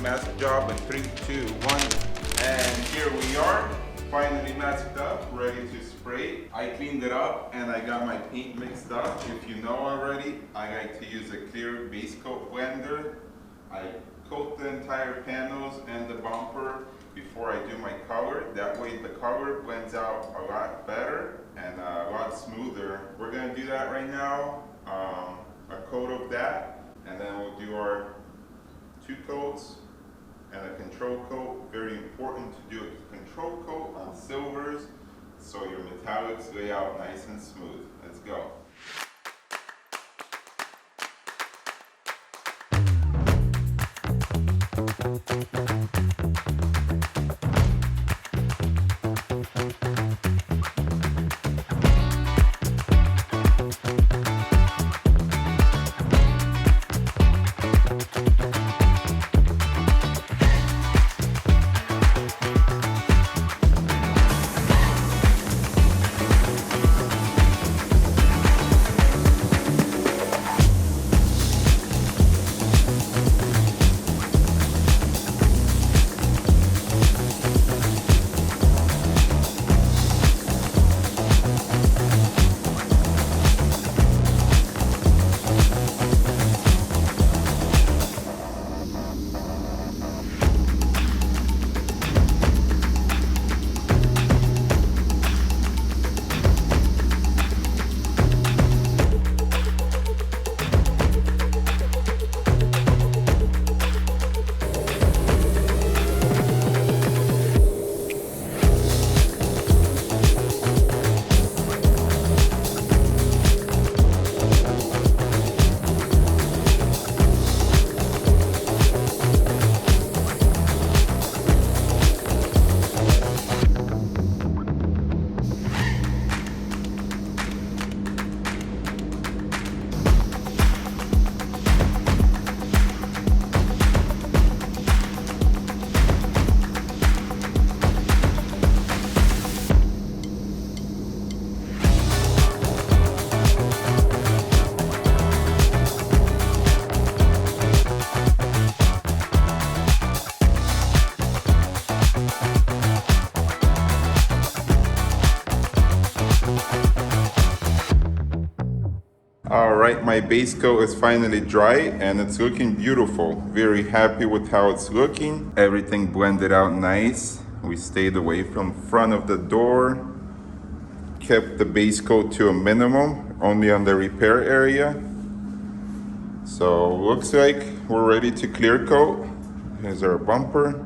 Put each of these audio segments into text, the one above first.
mask job in 3, 2, 1. And here we are, finally masked up, ready to spray. I cleaned it up and I got my paint mixed up. If you know already, I like to use a clear base coat blender. I coat the entire panels and the bumper before I do my color. That way the color blends out a lot better and a lot smoother. We're gonna do that right now, a coat of that, and then we'll do our 2 coats and a control coat. Very important to do a control coat on silvers so your metallics lay out nice and smooth. Let's go. Alright, my base coat is finally dry and it's looking beautiful. Very happy with how it's looking. Everything blended out nice. We stayed away from front of the door. Kept the base coat to a minimum, only on the repair area. So looks like we're ready to clear coat. Here's our bumper.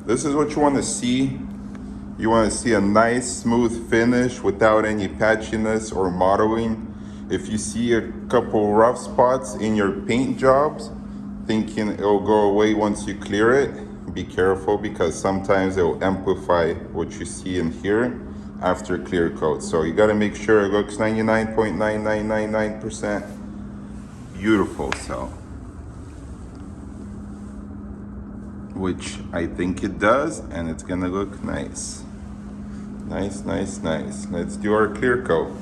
This is what you want to see. You want to see a nice smooth finish without any patchiness or mottling. If you see a couple rough spots in your paint jobs, thinking it'll go away once you clear it, be careful because sometimes it will amplify what you see in here after clear coat. So you got to make sure it looks 99.9999% beautiful. So, which I think it does, and it's gonna look nice. Nice, nice, nice. Let's do our clear coat.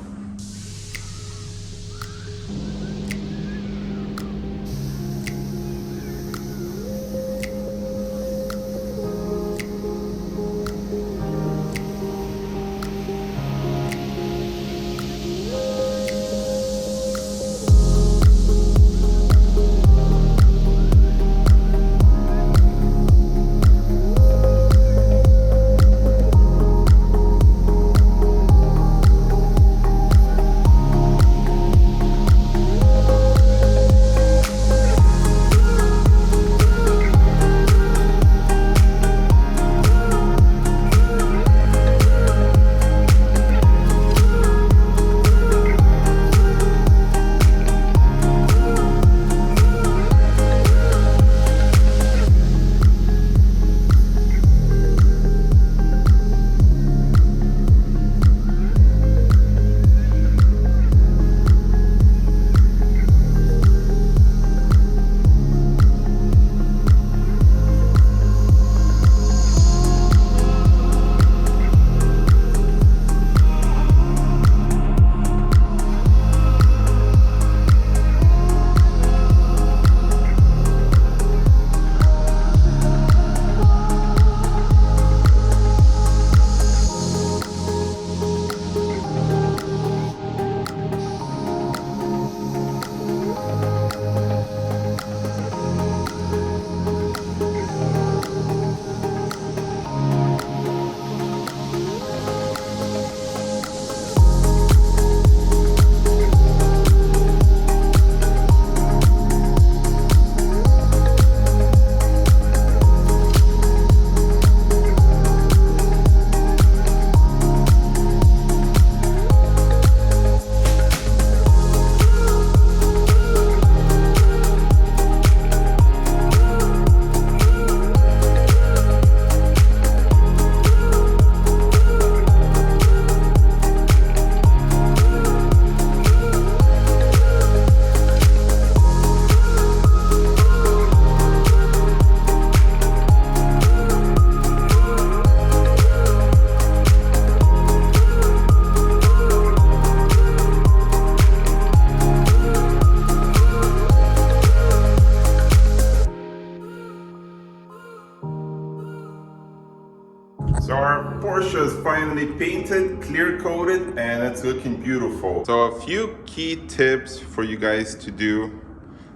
So our Porsche is finally painted, clear coated, and it's looking beautiful. So a few key tips for you guys to do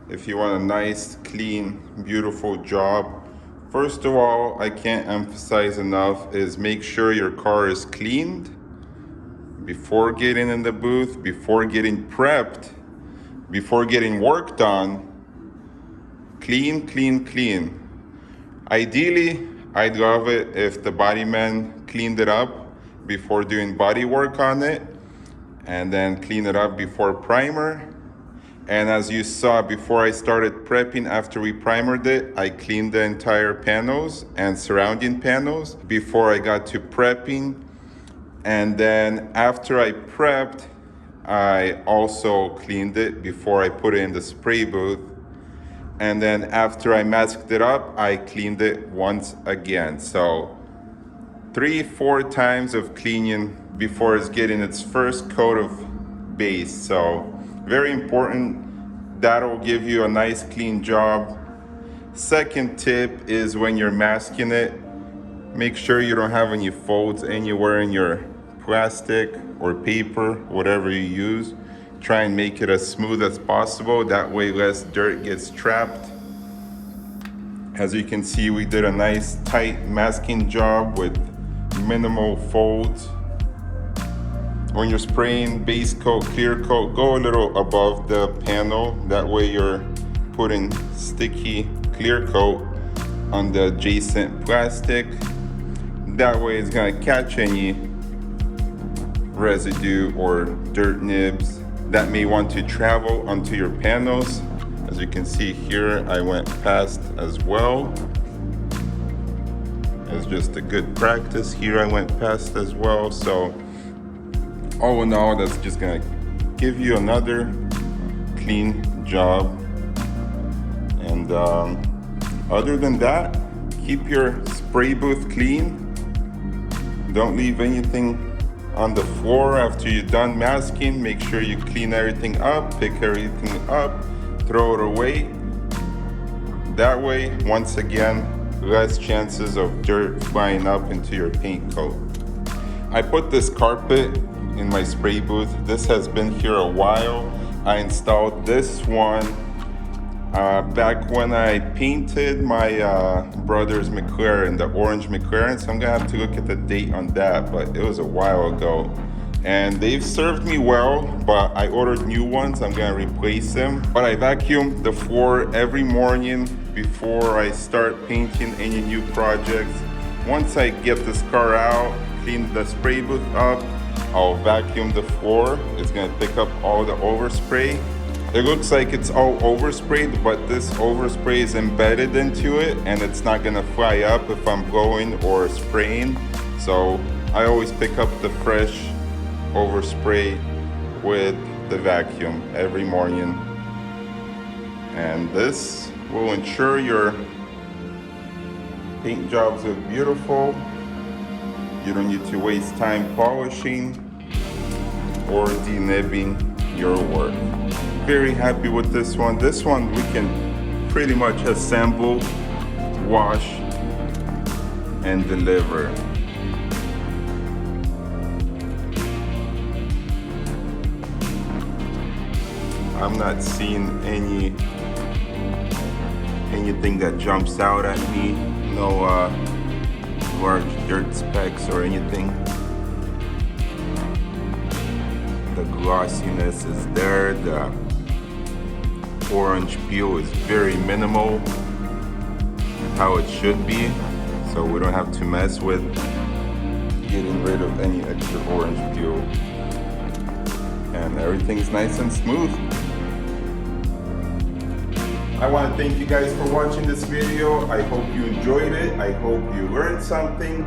if you want a nice, clean, beautiful job. First of all, I can't emphasize enough is make sure your car is cleaned before getting in the booth, before getting prepped, before getting work done. Clean, clean, clean. Ideally, I'd love it if the body man cleaned it up before doing body work on it, and then clean it up before primer. And as you saw, before I started prepping, after we primered it, I cleaned the entire panels and surrounding panels before I got to prepping. And then after I prepped, I also cleaned it before I put it in the spray booth. And then after I masked it up, I cleaned it once again. So 3-4 times of cleaning before it's getting its first coat of base. So very important. That'll give you a nice clean job. Second tip is when you're masking it, make sure you don't have any folds anywhere in your plastic or paper, whatever you use. Try and make it as smooth as possible. That way less dirt gets trapped. As you can see, we did a nice tight masking job with minimal folds. When you're spraying base coat, clear coat, go a little above the panel. That way you're putting sticky clear coat on the adjacent plastic. That way it's gonna catch any residue or dirt nibs that may want to travel onto your panels. As you can see here, I went past as well. It's just a good practice. Here I went past as well. So all in all, that's just gonna give you another clean job. And other than that, keep your spray booth clean. Don't leave anything on the floor after you're done masking. Make sure you clean everything up, pick everything up, throw it away. That way, once again, less chances of dirt flying up into your paint coat. I put this carpet in my spray booth. This has been here a while. I installed this one back when I painted my brother's McLaren, the orange McLaren. So I'm gonna have to look at the date on that, but it was a while ago. And they've served me well, but I ordered new ones. I'm gonna replace them. But I vacuum the floor every morning before I start painting any new projects. Once I get this car out, clean the spray booth up, I'll vacuum the floor. It's gonna pick up all the overspray. It looks like it's all oversprayed, but this overspray is embedded into it and it's not gonna fly up if I'm blowing or spraying. So I always pick up the fresh overspray with the vacuum every morning. And this will ensure your paint jobs look beautiful. You don't need to waste time polishing or denibbing your work. Very happy with this one. This one we can pretty much assemble, wash, and deliver. I'm not seeing anything that jumps out at me. No large dirt specks or anything. The glossiness is there. The orange peel is very minimal, how it should be, so we don't have to mess with getting rid of any extra orange peel. And everything's nice and smooth. I want to thank you guys for watching this video. I hope you enjoyed it. I hope you learned something.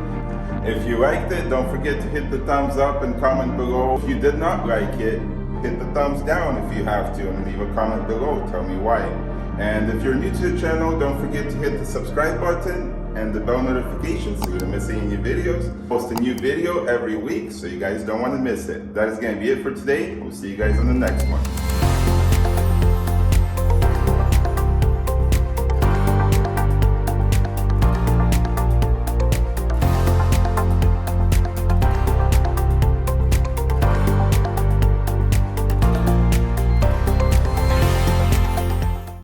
If you liked it, don't forget to hit the thumbs up and comment below. If you did not like it, hit the thumbs down if you have to, and leave a comment below. Tell me why. And if you're new to the channel, don't forget to hit the subscribe button and the bell notification so you don't miss any new videos. Post a new video every week so you guys don't want to miss it. That is going to be it for today. We'll see you guys on the next one.